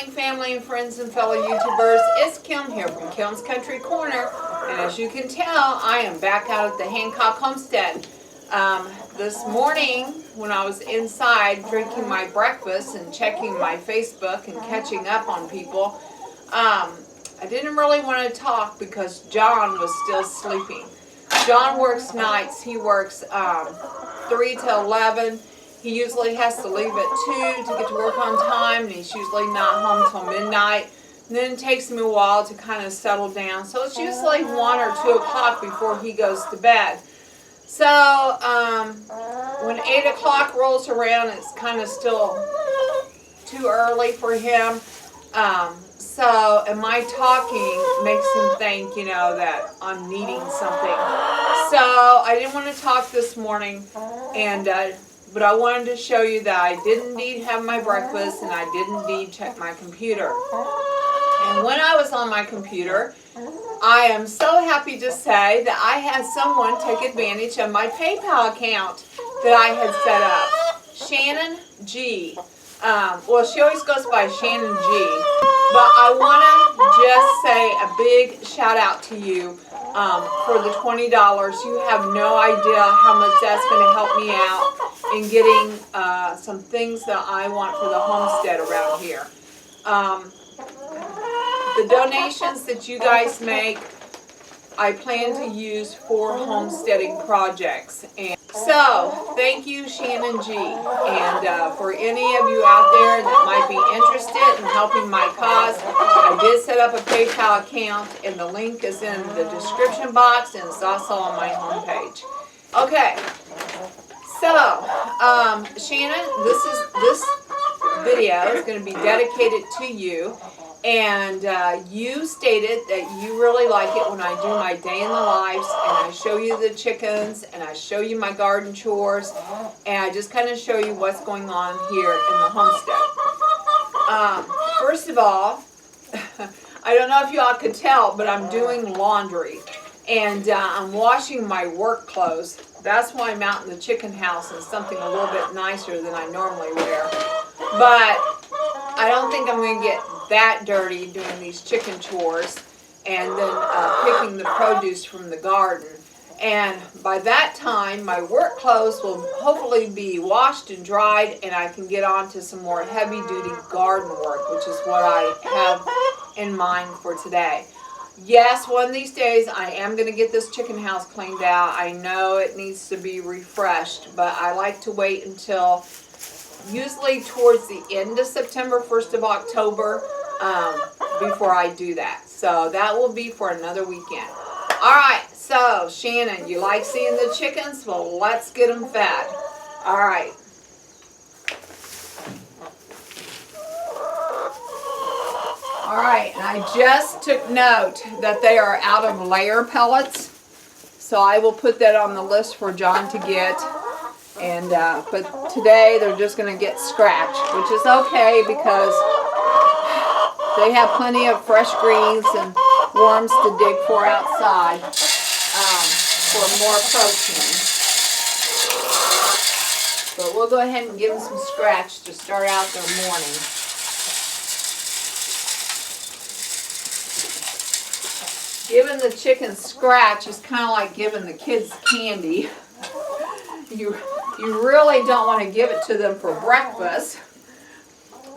morning, family and friends and fellow YouTubers. It's Kim here from Kim's Country Corner, and as you can tell, I am back out at the Hancock Homestead. This morning, when I was inside drinking my breakfast and checking my Facebook and catching up on people, I didn't really want to talk because John was still sleeping. John works nights. He works 3 to 11. He usually has to leave at 2 to get to work on time, and he's usually not home till midnight. And then it takes him a while to kind of settle down. So it's usually 1 or 2 o'clock before he goes to bed. So when 8 o'clock rolls around, it's kind of still too early for him. And my talking makes him think, that I'm needing something. So I didn't want to talk this morning, but I wanted to show you that I did indeed have my breakfast and I did indeed check my computer. And when I was on my computer, I am so happy to say that I had someone take advantage of my PayPal account that I had set up. Shannon G. She always goes by Shannon G. But I want to just say a big shout out to you for the $20. You have no idea how much that's going to help me out in getting some things that I want for the homestead around here. The donations that you guys make, I plan to use for homesteading projects. And so, thank you, Shannon G. And for any of you out there that might be interested in helping my cause, I did set up a PayPal account, and the link is in the description box, and it's also on my homepage. Okay, so Shannon, this video is going to be dedicated to you. And you stated that you really like it when I do my day in the lives and I show you the chickens and I show you my garden chores and I just kind of show you what's going on here in the homestead. First of all, I don't know if y'all could tell, but I'm doing laundry and I'm washing my work clothes. That's why I'm out in the chicken house in something a little bit nicer than I normally wear. But I don't think I'm going to get that dirty doing these chicken chores and then picking the produce from the garden. And by that time, my work clothes will hopefully be washed and dried and I can get on to some more heavy-duty garden work, which is what I have in mind for today. Yes, one of these days I am going to get this chicken house cleaned out. I know it needs to be refreshed, but I like to wait until usually towards the end of September, 1st of October, before I do that. So that will be for another weekend. Alright, so Shannon, you like seeing the chickens? Well, let's get them fed. Alright. Alright, and I just took note that they are out of layer pellets. So I will put that on the list for John to get. And but today they're just going to get scratched, which is okay because they have plenty of fresh greens and worms to dig for outside for more protein. But we'll go ahead and give them some scratch to start out their morning. Giving the chickens scratch is kind of like giving the kids candy. You really don't want to give it to them for breakfast,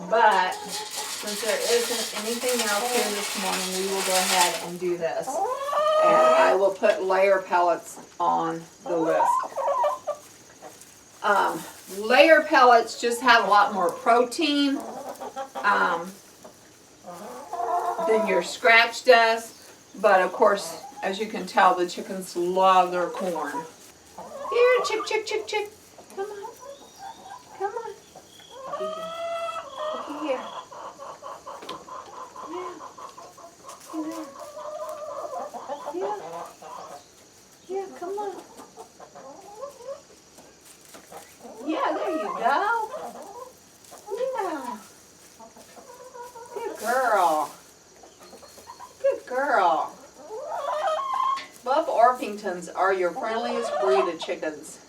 but since there isn't anything else here this morning, we will go ahead and do this. And I will put layer pellets on the list. Layer pellets just have a lot more protein than your scratch does, but of course, as you can tell, the chickens love their corn. Here, chick, chick, chick, chick. Come on. Come on. Looky here. Yeah. Yeah, come on. Yeah, there you go. Yeah. Good girl. Good girl. Buff Orpingtons are your friendliest breed of chickens.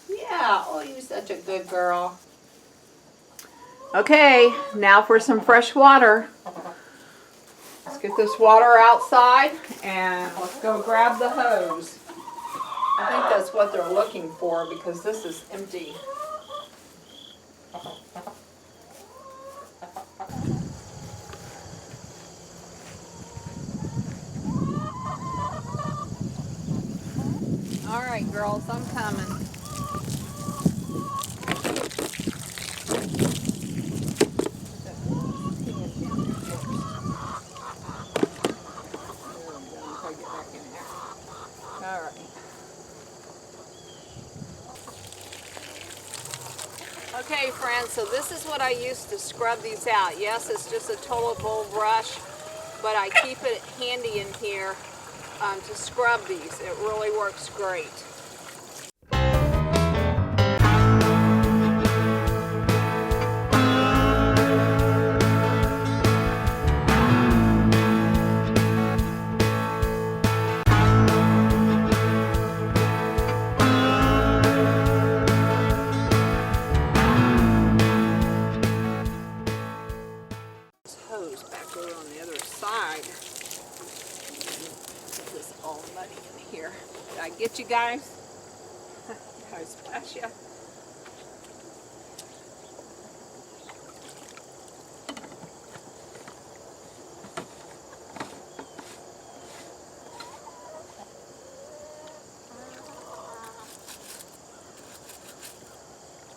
Yeah, oh, you're such a good girl. Okay, now for some fresh water. Let's get this water outside and let's go grab the hose. I think that's what they're looking for because this is empty. All right, girls, I'm coming. All right. Okay, friends, so this is what I use to scrub these out. Yes, it's just a total bowl brush, but I keep it handy in here to scrub these. It really works great. Hose back over on the other side. This is all muddy in here. Did I get you guys? Did I splash you?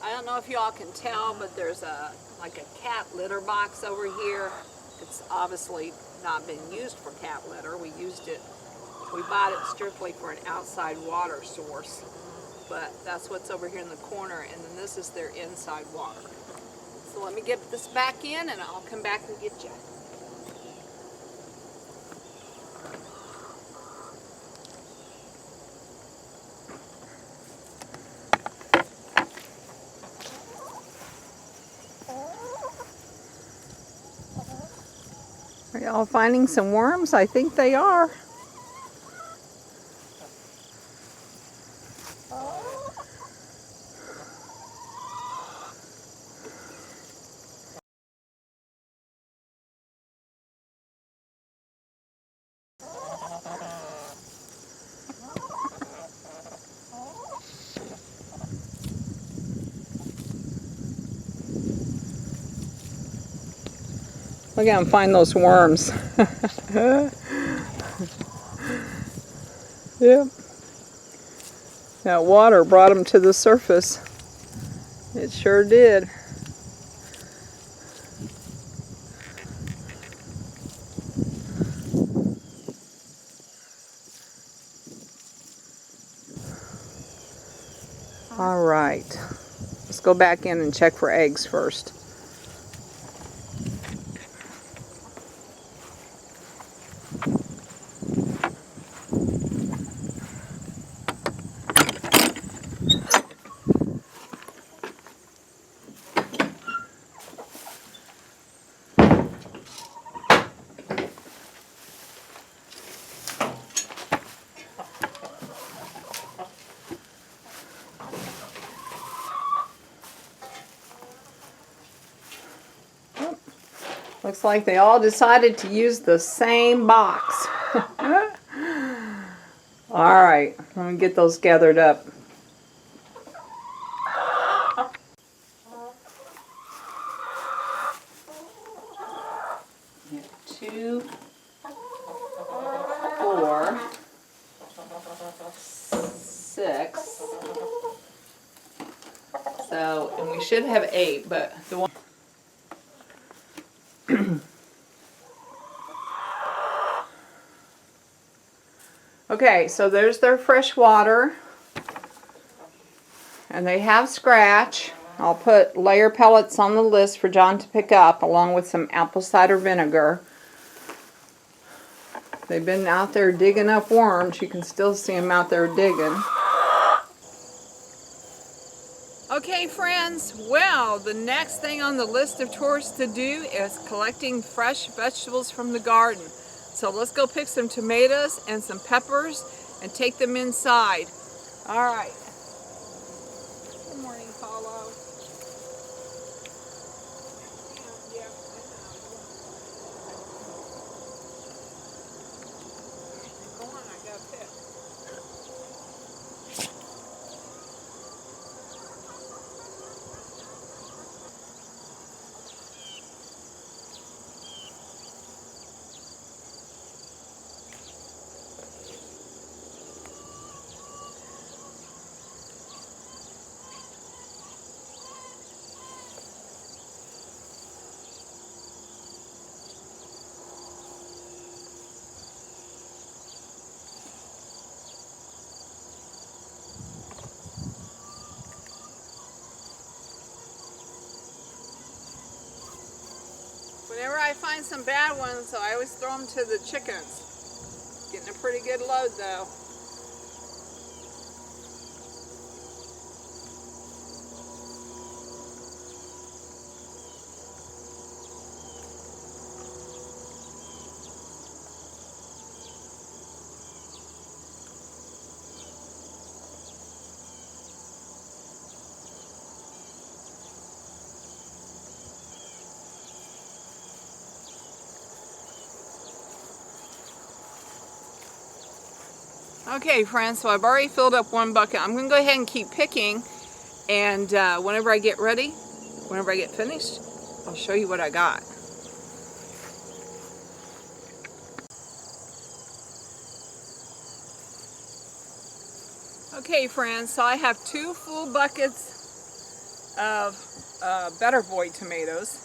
I don't know if y'all can tell, but there's like a cat litter box over here. It's obviously not been used for cat litter. We bought it strictly for an outside water source. But that's what's over here in the corner, and then this is their inside water. So let me get this back in and I'll come back and get you. Are y'all finding some worms? I think they are. Look at them find those worms. Yep. That water brought them to the surface. It sure did. All right. Let's go back in and check for eggs first. Looks like they all decided to use the same box. All right, let me get those gathered up. We have 2, 4, 6. So, and we should have 8, but the one. Okay, so there's their fresh water, and they have scratch. I'll put layer pellets on the list for John to pick up, along with some apple cider vinegar. They've been out there digging up worms. You can still see them out there digging. Okay, friends, well, the next thing on the list of chores to do is collecting fresh vegetables from the garden. So let's go pick some tomatoes and some peppers and take them inside. All right. Good morning, Paulo. I find some bad ones, so I always throw them to the chickens. Getting a pretty good load though. Okay friends, so I've already filled up one bucket. I'm going to go ahead and keep picking, and whenever I get ready, whenever I get finished, I'll show you what I got. Okay friends, so I have 2 full buckets of Better Boy tomatoes,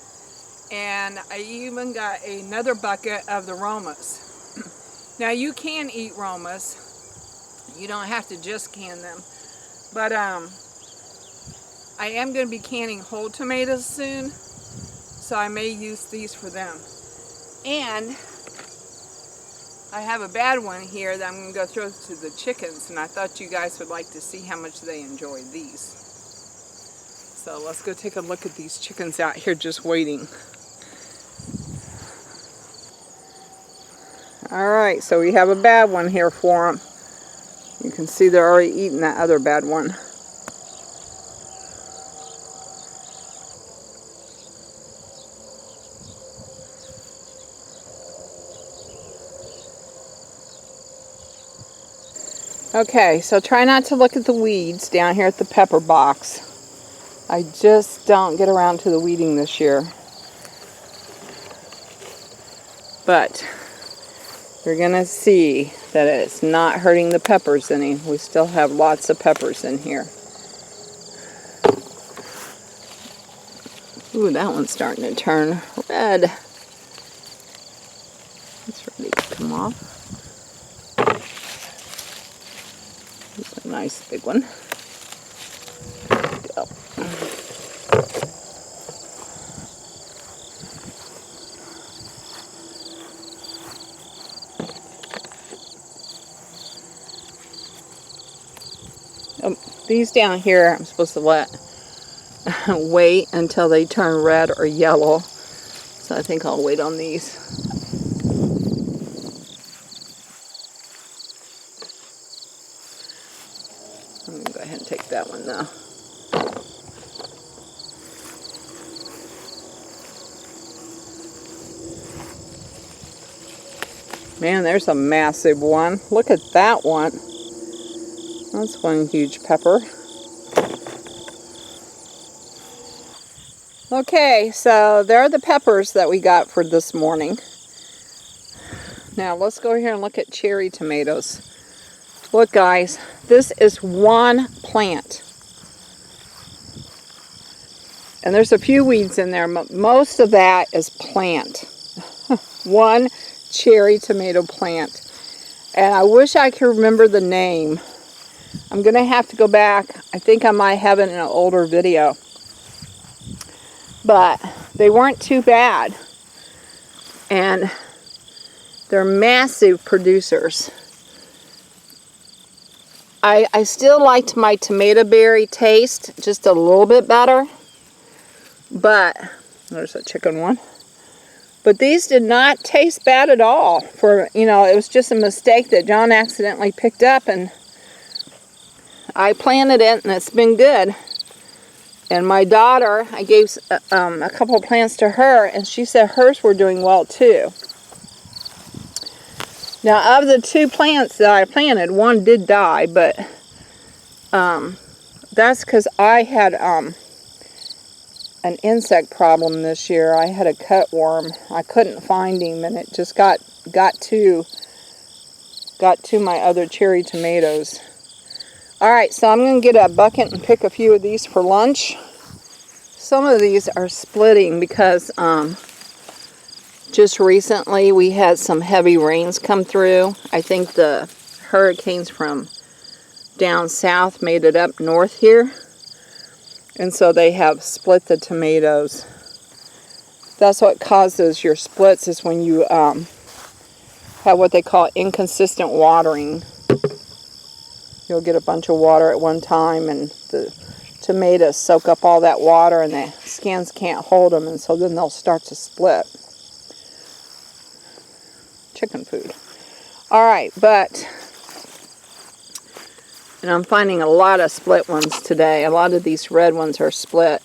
and I even got another bucket of the Romas. Now you can eat Romas. You don't have to just can them, but I am going to be canning whole tomatoes soon, so I may use these for them. And I have a bad one here that I'm going to go throw to the chickens, and I thought you guys would like to see how much they enjoy these. So let's go take a look at these chickens out here just waiting. Alright, so we have a bad one here for them. You can see they're already eating that other bad one. Okay, so try not to look at the weeds down here at the pepper box. I just don't get around to the weeding this year. But you're going to see that it's not hurting the peppers any. We still have lots of peppers in here. Ooh, that one's starting to turn red. It's ready to come off. This is a nice big one. There we go. These down here I'm supposed to let wait until they turn red or yellow. So I think I'll wait on these. I'm going to go ahead and take that one now. Man, there's a massive one. Look at that one. That's one huge pepper. Okay, so there are the peppers that we got for this morning. Now let's go here and look at cherry tomatoes. Look guys, this is one plant. And there's a few weeds in there. Most of that is plant. One cherry tomato plant. And I wish I could remember the name. I'm going to have to go back. I think I might have it in an older video. But they weren't too bad. And they're massive producers. I still liked my tomato berry taste just a little bit better. But, there's a chicken one. But these did not taste bad at all. For, you know, it was just a mistake that John accidentally picked up, and I planted it, and it's been good. And my daughter, I gave a couple of plants to her, and she said hers were doing well too. Now, of the 2 plants that I planted, one did die, but that's because I had an insect problem this year. I had a cutworm. I couldn't find him, and it just got to my other cherry tomatoes. Alright, so I'm going to get a bucket and pick a few of these for lunch. Some of these are splitting because just recently we had some heavy rains come through. I think the hurricanes from down south made it up north here. And so they have split the tomatoes. That's what causes your splits, is when you have what they call inconsistent watering. You'll get a bunch of water at one time, and the tomatoes soak up all that water, and the skins can't hold them, and so then they'll start to split. Chicken food. Alright, and I'm finding a lot of split ones today. A lot of these red ones are split.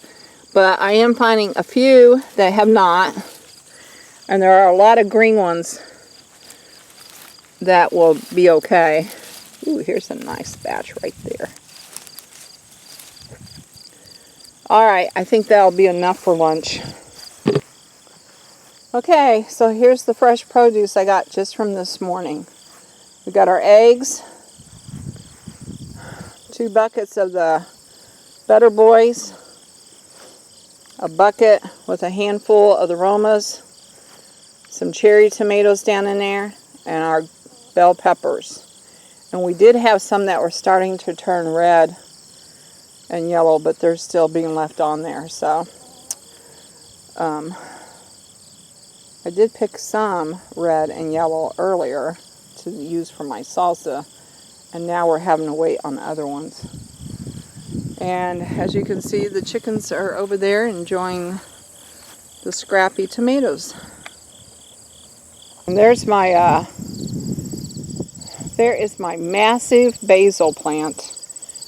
But I am finding a few that have not. And there are a lot of green ones that will be okay. Ooh, here's a nice batch right there. Alright, I think that'll be enough for lunch. Okay, so here's the fresh produce I got just from this morning. We got our eggs, 2 buckets of the Better Boys, a bucket with a handful of the Romas, some cherry tomatoes down in there, and our bell peppers. And we did have some that were starting to turn red and yellow, but they're still being left on there. So I did pick some red and yellow earlier to use for my salsa, and now we're having to wait on the other ones. And as you can see, the chickens are over there enjoying the scrappy tomatoes. And there's my there is my massive basil plant,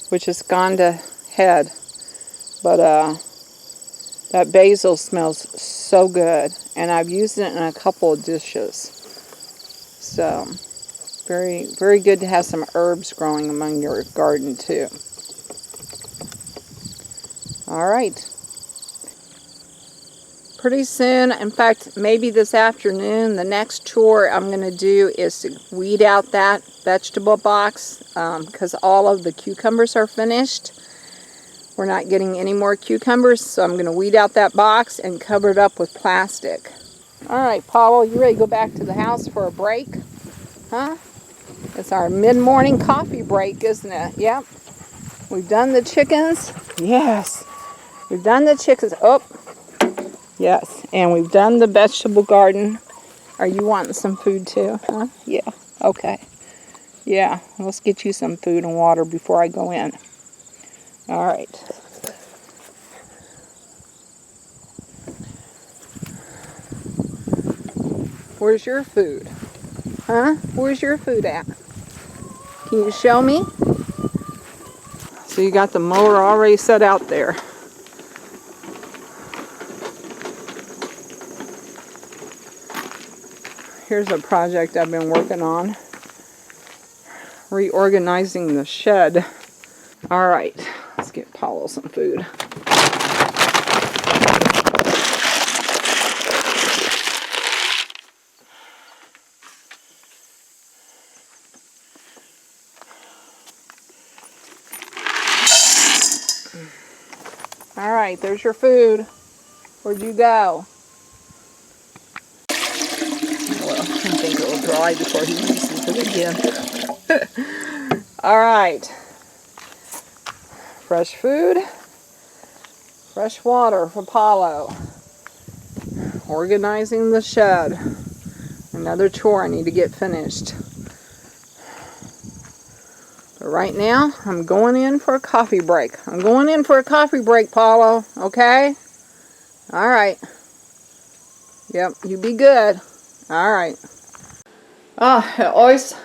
which has gone to head. But that basil smells so good, and I've used it in a couple of dishes. So very, very good to have some herbs growing among your garden too. All right. Pretty soon, in fact, maybe this afternoon, the next chore I'm going to do is to weed out that vegetable box, because all of the cucumbers are finished. We're not getting any more cucumbers, so I'm going to weed out that box and cover it up with plastic. All right, Paulo, you ready to go back to the house for a break? Huh? It's our mid-morning coffee break, isn't it? Yep. We've done the chickens. Yes. We've done the chickens. Oh. Yes, and we've done the vegetable garden. Are you wanting some food too? Huh? Yeah, okay. Yeah, let's get you some food and water before I go in. All right. Where's your food? Huh? Where's your food at? Can you show me? So you got the mower already set out there. Here's a project I've been working on. Reorganizing the shed. All right, let's get Paulo some food. All right, there's your food. Where'd you go? Well, I think it will dry before he uses it again. All right. Fresh food. Fresh water for Paulo. Organizing the shed. Another chore I need to get finished. But right now, I'm going in for a coffee break. I'm going in for a coffee break, Paulo. Okay? All right. Yep, you be good. All right. Oh, it always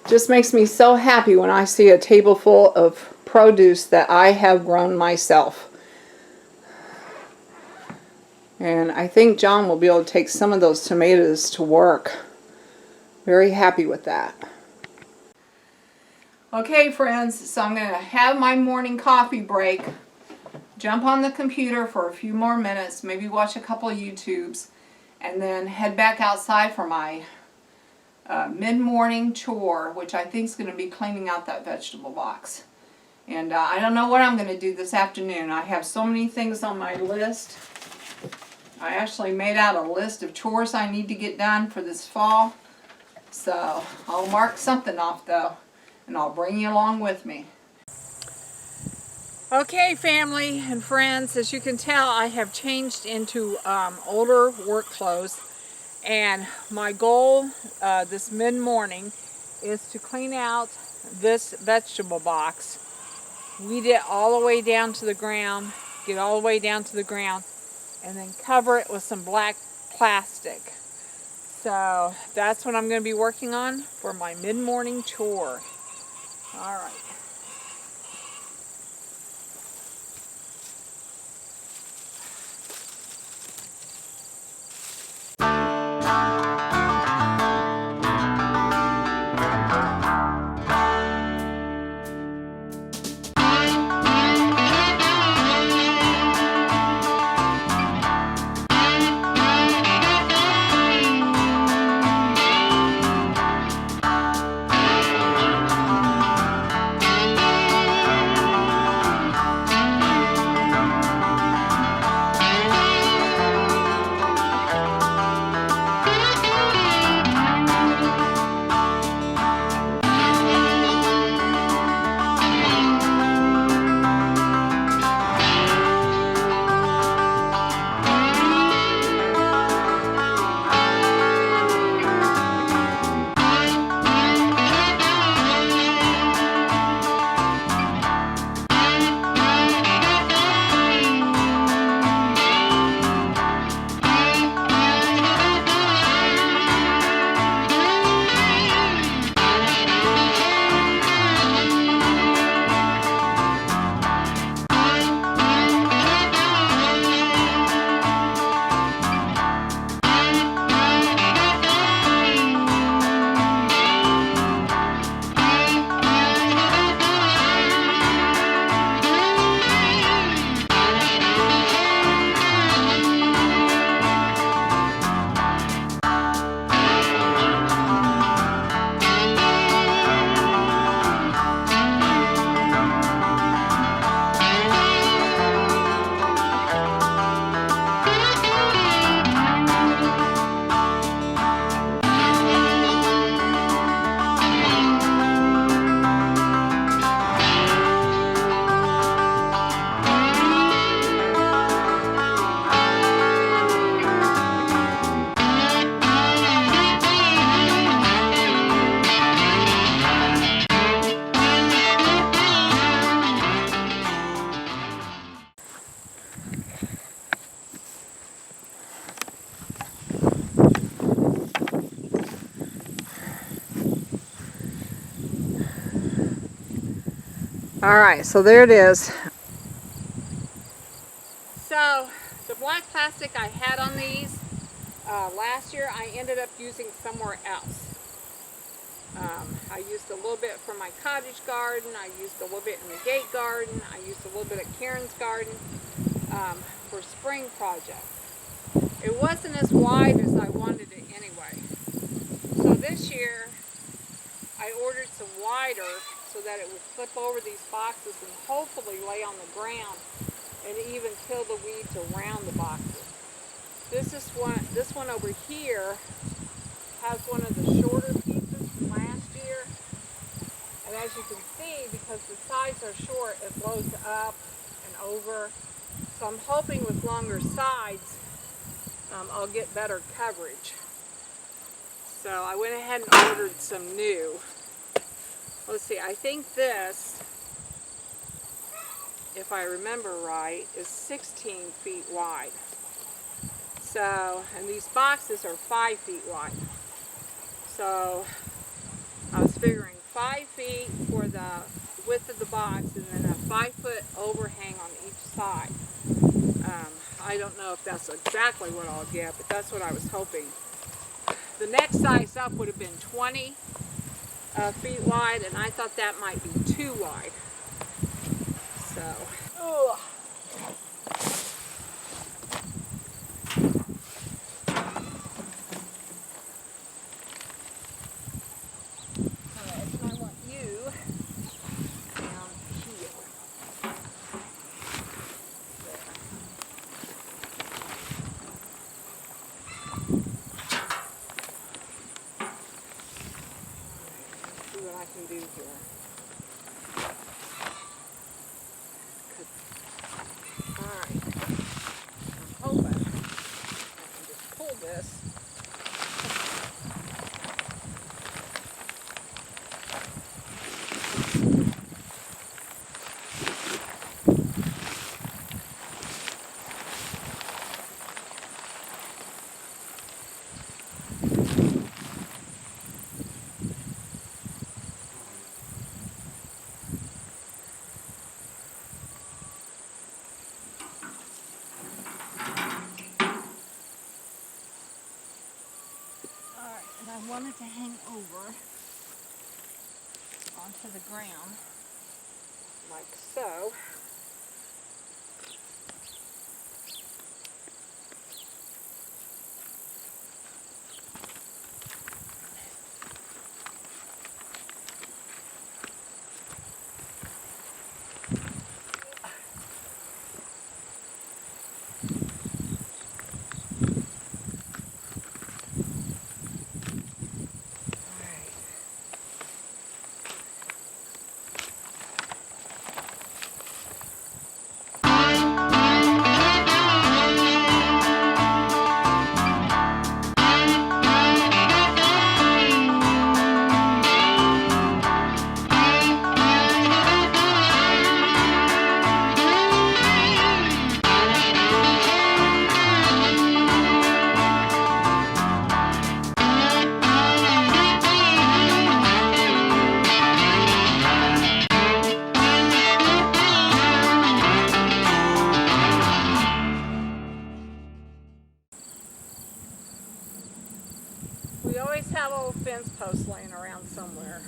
just makes me so happy when I see a table full of produce that I have grown myself. And I think John will be able to take some of those tomatoes to work. Very happy with that. Okay, friends, so I'm going to have my morning coffee break. Jump on the computer for a few more minutes, maybe watch a couple of YouTubes, and then head back outside for my mid-morning chore, which I think is going to be cleaning out that vegetable box. And I don't know what I'm going to do this afternoon. I have so many things on my list. I actually made out a list of chores I need to get done for this fall. So I'll mark something off though, and I'll bring you along with me. Okay, family and friends, as you can tell, I have changed into older work clothes, and my goal this mid-morning is to clean out this vegetable box, weed it all the way down to the ground, get all the way down to the ground, and then cover it with some black plastic. So that's what I'm going to be working on for my mid-morning chore. All right. Alright, so there it is. So, the black plastic I had on these, last year I ended up using somewhere else. I used a little bit for my cottage garden, I used a little bit in the gate garden, I used a little bit at Karen's garden for spring projects. It wasn't as wide as I wanted it anyway. So this year I ordered some wider so that it would flip over these boxes and hopefully lay on the ground and even kill the weeds around the boxes. This one over here has one of the shorter pieces from last year. And as you can see, because the sides are short, it blows up and over. So I'm hoping with longer sides, I'll get better coverage. So I went ahead and ordered some new. Let's see, I think this, if I remember right, is 16 feet wide. So, and these boxes are 5 feet wide. So I was figuring 5 feet for the width of the box and then a 5-foot overhang on each side. I don't know if that's exactly what I'll get, but that's what I was hoping. The next size up would have been 20 feet wide, and I thought that might be too wide. So, ugh. this. I want it to hang over onto the ground, like so. We always have old fence posts laying around somewhere.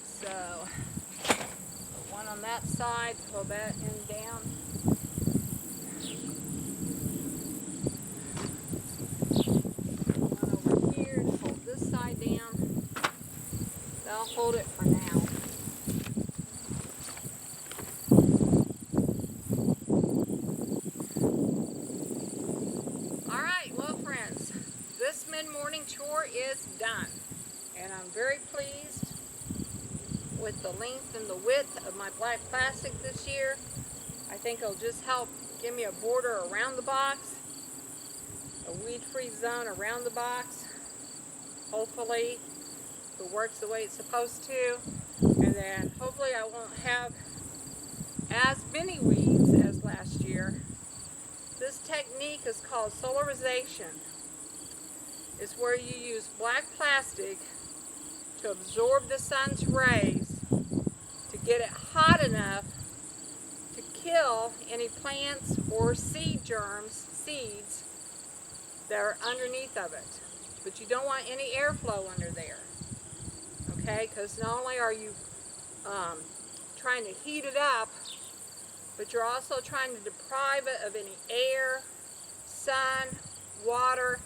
So, put one on that side, pull that end down. One over here to hold this side down. That'll hold it for now. Alright, well friends, this mid-morning chore is done. And I'm very pleased with the length and the width of my black plastic this year. I think it'll just help give me a border around the box, a weed-free zone around the box. Hopefully it works the way it's supposed to, and then hopefully I won't have as many weeds as last year. This technique is called solarization. It's where you use black plastic to absorb the sun's rays to get it hot enough to kill any plants or seed germs, seeds that are underneath of it. But you don't want any airflow under there, okay? Because not only are you trying to heat it up, but you're also trying to deprive it of any air, sun, water,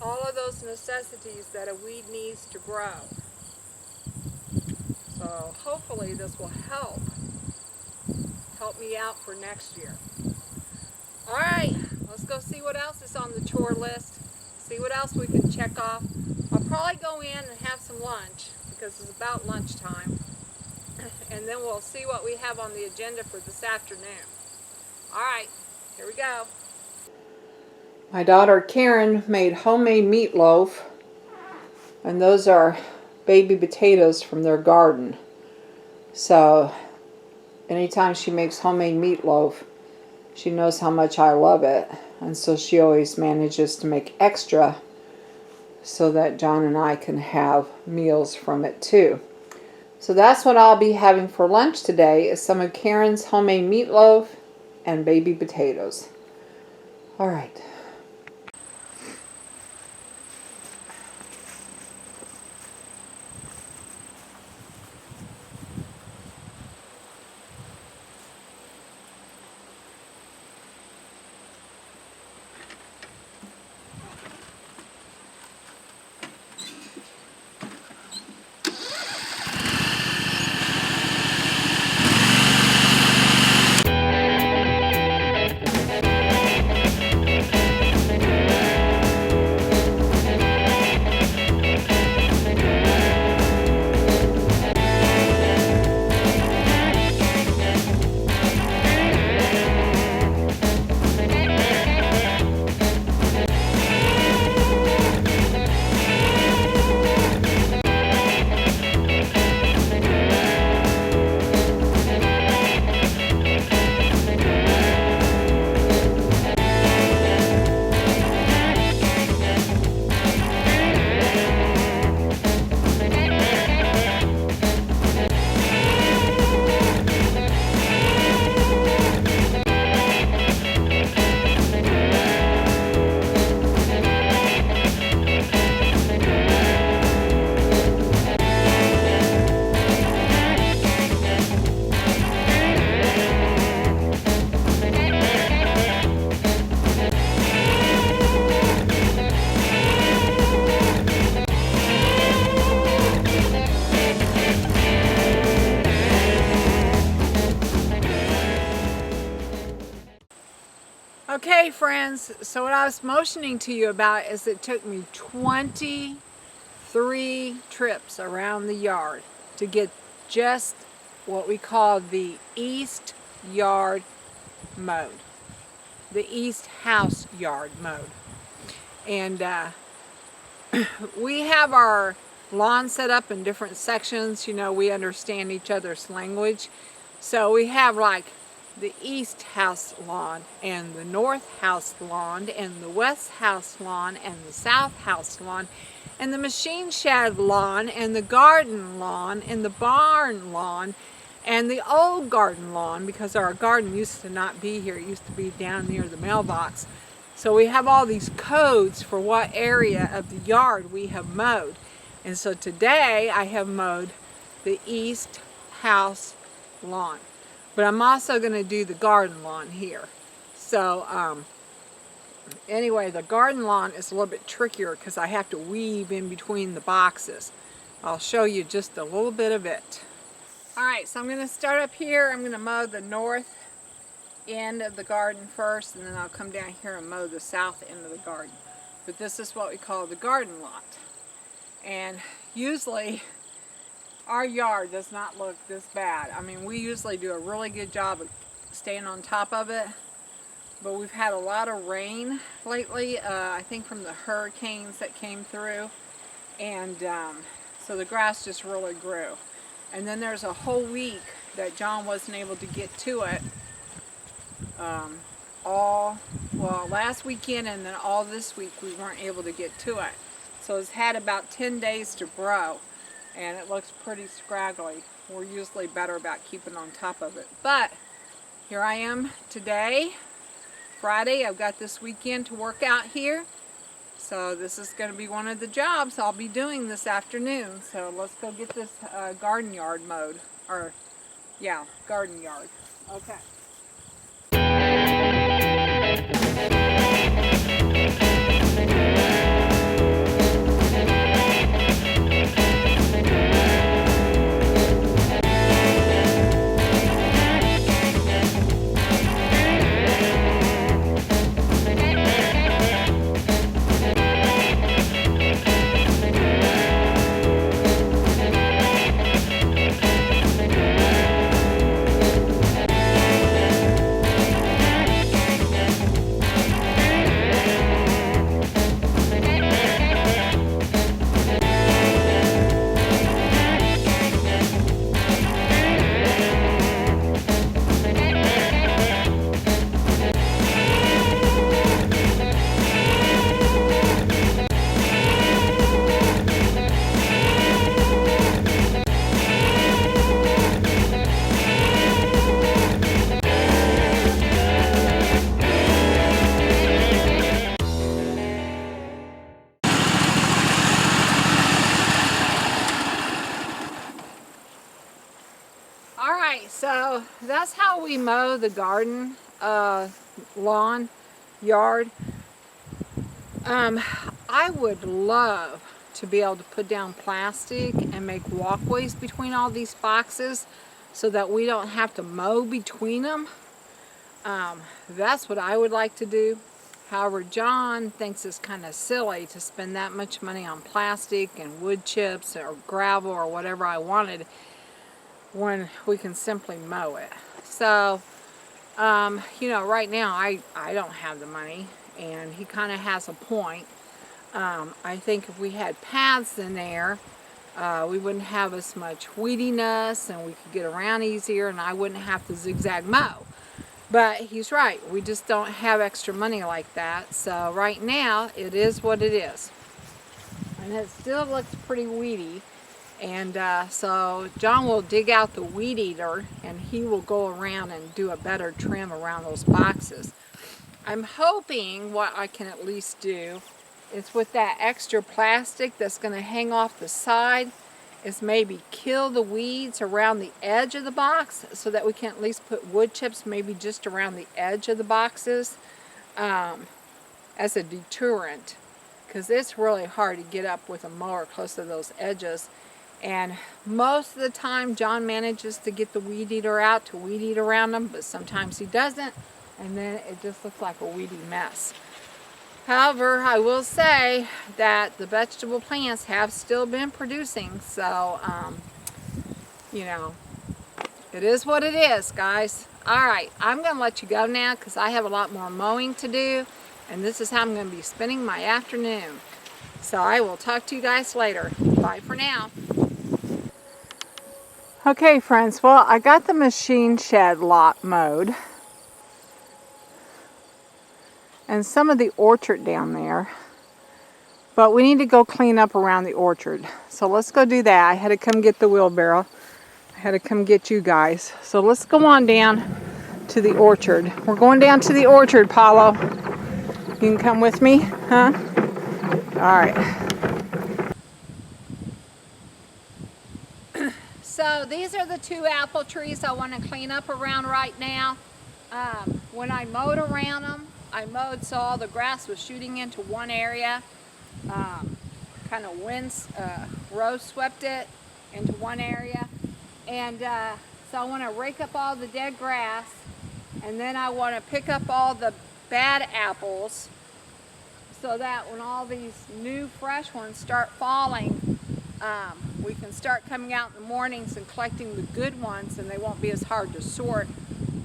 all of those necessities that a weed needs to grow. So hopefully this will help me out for next year. Alright, let's go see what else is on the chore list. See what else we can check off. I'll probably go in and have some lunch because it's about lunchtime. And then we'll see what we have on the agenda for this afternoon. Alright, here we go. My daughter Karen made homemade meatloaf, and those are baby potatoes from their garden. So anytime she makes homemade meatloaf, she knows how much I love it, and so she always manages to make extra so that John and I can have meals from it too. So that's what I'll be having for lunch today, is some of Karen's homemade meatloaf and baby potatoes. All right. friends, so what I was motioning to you about is it took me 23 trips around the yard to get just what we call the east yard mowed, the east house yard mowed. And we have our lawn set up in different sections. You know, we understand each other's language. So we have like the east house lawn and the north house lawn and the west house lawn and the south house lawn and the machine shed lawn and the garden lawn and the barn lawn and the old garden lawn, because our garden used to not be here. It used to be down near the mailbox. So we have all these codes for what area of the yard we have mowed. And so today I have mowed the east house lawn. But I'm also going to do the garden lawn here. So anyway, the garden lawn is a little bit trickier because I have to weave in between the boxes. I'll show you just a little bit of it. Alright, so I'm going to start up here. I'm going to mow the north end of the garden first, and then I'll come down here and mow the south end of the garden. But this is what we call the garden lot. And usually our yard does not look this bad. I mean, we usually do a really good job of staying on top of it, but we've had a lot of rain lately, I think from the hurricanes that came through, and so the grass just really grew. And then there's a whole week that John wasn't able to get to it, last weekend and then all this week we weren't able to get to it. So it's had about 10 days to grow, and it looks pretty scraggly. We're usually better about keeping on top of it. But here I am today, Friday. I've got this weekend to work out here. So this is going to be one of the jobs I'll be doing this afternoon. So let's go get this garden yard mowed. Or, yeah, garden yard. Okay. So that's how we mow the garden, lawn, yard. I would love to be able to put down plastic and make walkways between all these boxes so that we don't have to mow between them. That's what I would like to do. However, John thinks it's kind of silly to spend that much money on plastic and wood chips or gravel or whatever I wanted when we can simply mow it. So, you know, right now I don't have the money, and he kind of has a point. I think if we had paths in there, we wouldn't have as much weediness, and we could get around easier, and I wouldn't have to zigzag mow. But he's right, we just don't have extra money like that. So right now, it is what it is. And it still looks pretty weedy. And so John will dig out the weed eater, and he will go around and do a better trim around those boxes. I'm hoping what I can at least do is, with that extra plastic that's going to hang off the side, is maybe kill the weeds around the edge of the box so that we can at least put wood chips maybe just around the edge of the boxes as a deterrent, because it's really hard to get up with a mower close to those edges. And most of the time John manages to get the weed eater out to weed eat around them, but sometimes he doesn't, and then it just looks like a weedy mess. However, I will say that the vegetable plants have still been producing, so you know, it is what it is, guys. Alright, I'm going to let you go now because I have a lot more mowing to do, and this is how I'm going to be spending my afternoon. So I will talk to you guys later. Bye for now. Okay, friends, well, I got the machine shed lot mowed, and some of the orchard down there, but we need to go clean up around the orchard. So let's go do that. I had to come get the wheelbarrow. I had to come get you guys. So let's go on down to the orchard. We're going down to the orchard, Paulo. You can come with me, huh? All right. So these are the 2 apple trees I want to clean up around right now. When I mowed around them, I mowed so all the grass was shooting into one area. Kind of row swept it into one area. And so I want to rake up all the dead grass, and then I want to pick up all the bad apples so that when all these new fresh ones start falling, we can start coming out in the mornings and collecting the good ones, and they won't be as hard to sort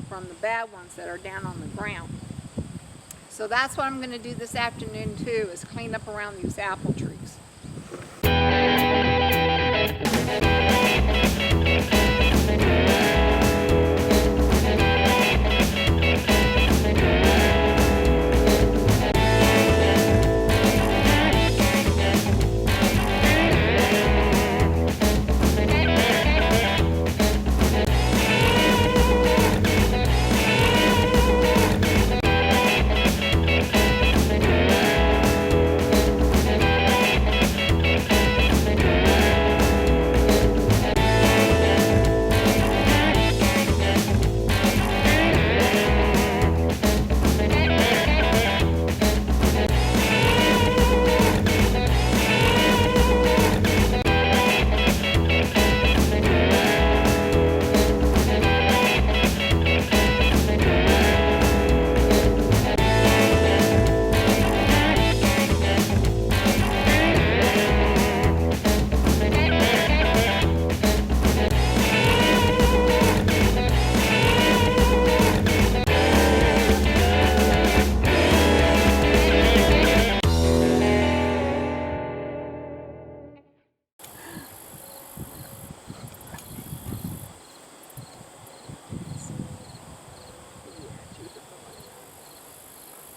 from the bad ones that are down on the ground. So that's what I'm going to do this afternoon too, is clean up around these apple trees.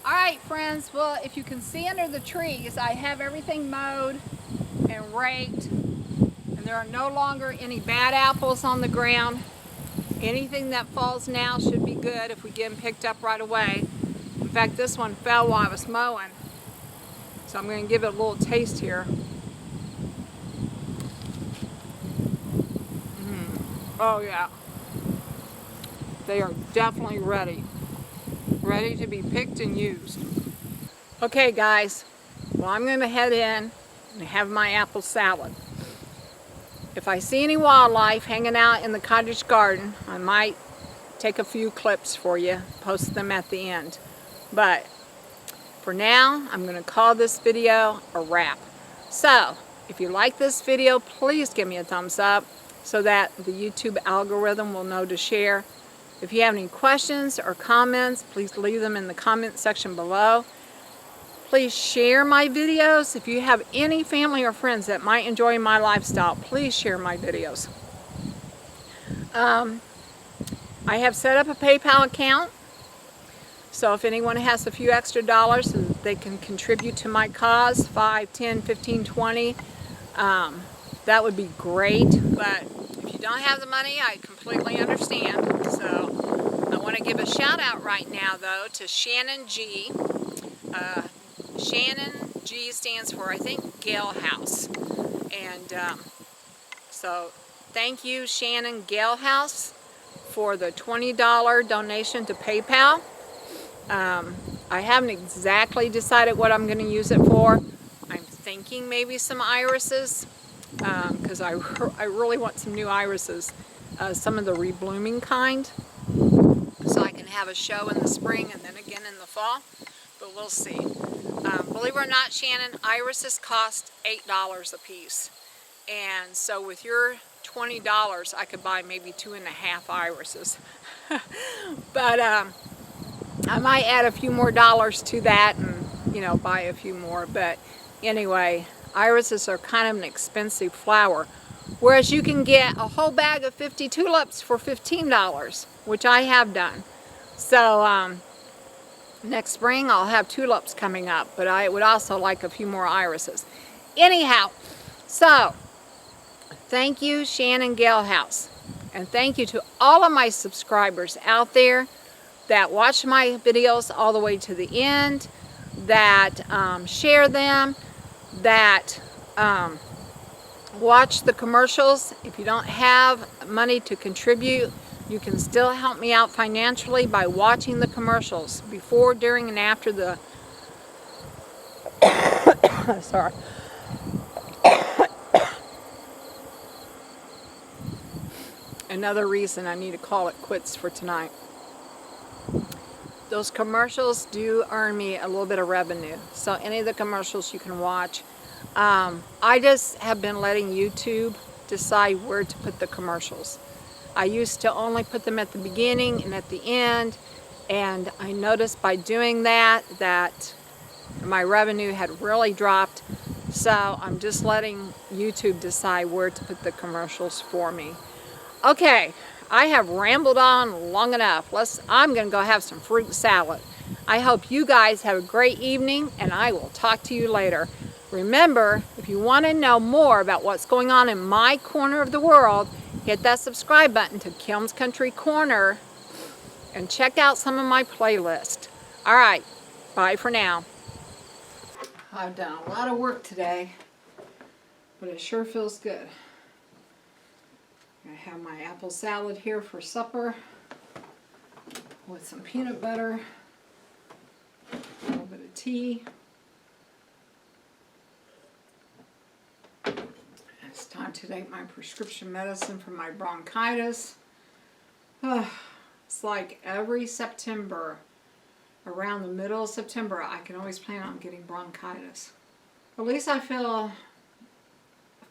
Alright friends, well, if you can see under the trees, I have everything mowed and raked, and there are no longer any bad apples on the ground. Anything that falls now should be good if we get them picked up right away. In fact, this one fell while I was mowing, so I'm going to give it a little taste here. Oh yeah, they are definitely ready to be picked and used. Okay guys, well, I'm going to head in and have my apple salad. If I see any wildlife hanging out in the cottage garden, I might take a few clips for you, post them at the end. But for now, I'm going to call this video a wrap. So, if you like this video, please give me a thumbs up so that the YouTube algorithm will know to share. If you have any questions or comments, please leave them in the comment section below. Please share my videos. If you have any family or friends that might enjoy my lifestyle, please share my videos. I have set up a PayPal account, so if anyone has a few extra dollars so that they can contribute to my cause, 5, 10, 15, 20, that would be great. But if you don't have the money, I completely understand. So I want to give a shout out right now though to Shannon G. Shannon G stands for, I think, Gale House. And so thank you, Shannon Gale House, for the $20 donation to PayPal. I haven't exactly decided what I'm going to use it for. I'm thinking maybe some irises, because I really want some new irises, some of the reblooming kind, so I can have a show in the spring and then again in the fall, but we'll see. Believe it or not, Shannon, irises cost $8 a piece. And so with your $20, I could buy maybe 2.5 irises. But I might add a few more dollars to that and, you know, buy a few more. But anyway, irises are kind of an expensive flower. Whereas you can get a whole bag of 50 tulips for $15, which I have done. So next spring I'll have tulips coming up, but I would also like a few more irises. Anyhow, so thank you, Shannon Galehouse. And thank you to all of my subscribers out there that watch my videos all the way to the end, that share them, that watch the commercials. If you don't have money to contribute, you can still help me out financially by watching the commercials before, during, and after the sorry. Another reason I need to call it quits for tonight. Those commercials do earn me a little bit of revenue. So any of the commercials you can watch. I just have been letting YouTube decide where to put the commercials. I used to only put them at the beginning and at the end, and I noticed by doing that my revenue had really dropped. So I'm just letting YouTube decide where to put the commercials for me. Okay, I have rambled on long enough. I'm going to go have some fruit salad. I hope you guys have a great evening, and I will talk to you later. Remember, if you want to know more about what's going on in my corner of the world, hit that subscribe button to Kim's Country Corner and check out some of my playlists. All right, bye for now. I've done a lot of work today, but it sure feels good. I have my apple salad here for supper with some peanut butter, a little bit of tea. It's time to take my prescription medicine for my bronchitis. It's like every September, around the middle of September, I can always plan on getting bronchitis. At least I feel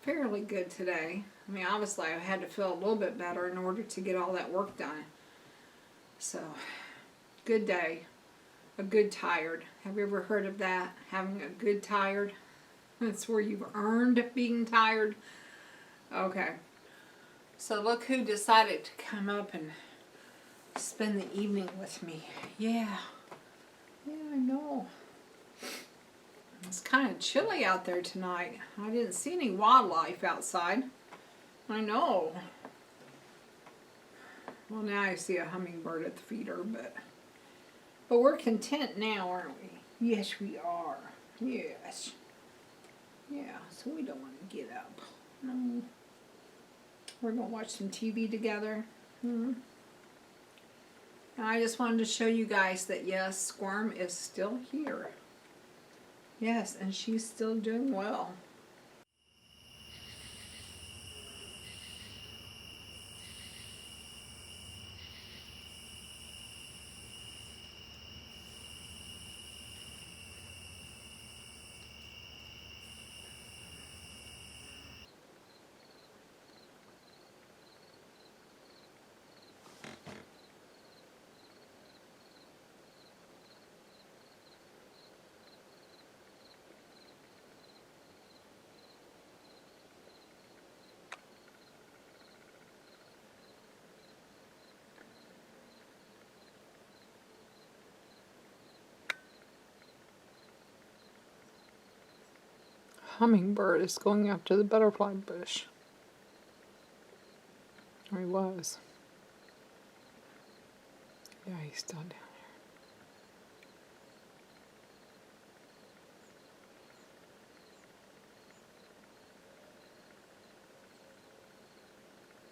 fairly good today. I mean, obviously I had to feel a little bit better in order to get all that work done. So, good day. A good tired. Have you ever heard of that? Having a good tired? That's where you've earned being tired. Okay. So look who decided to come up and spend the evening with me. Yeah. Yeah, I know. It's kind of chilly out there tonight. I didn't see any wildlife outside. I know. Well, now I see a hummingbird at the feeder, but we're content now, aren't we? Yes, we are. Yes. Yeah, so we don't want to get up. No. We're going to watch some TV together. And I just wanted to show you guys that, yes, Squirm is still here. Yes, and she's still doing well. Hummingbird is going after the butterfly bush. Or he was. Yeah, he's still down.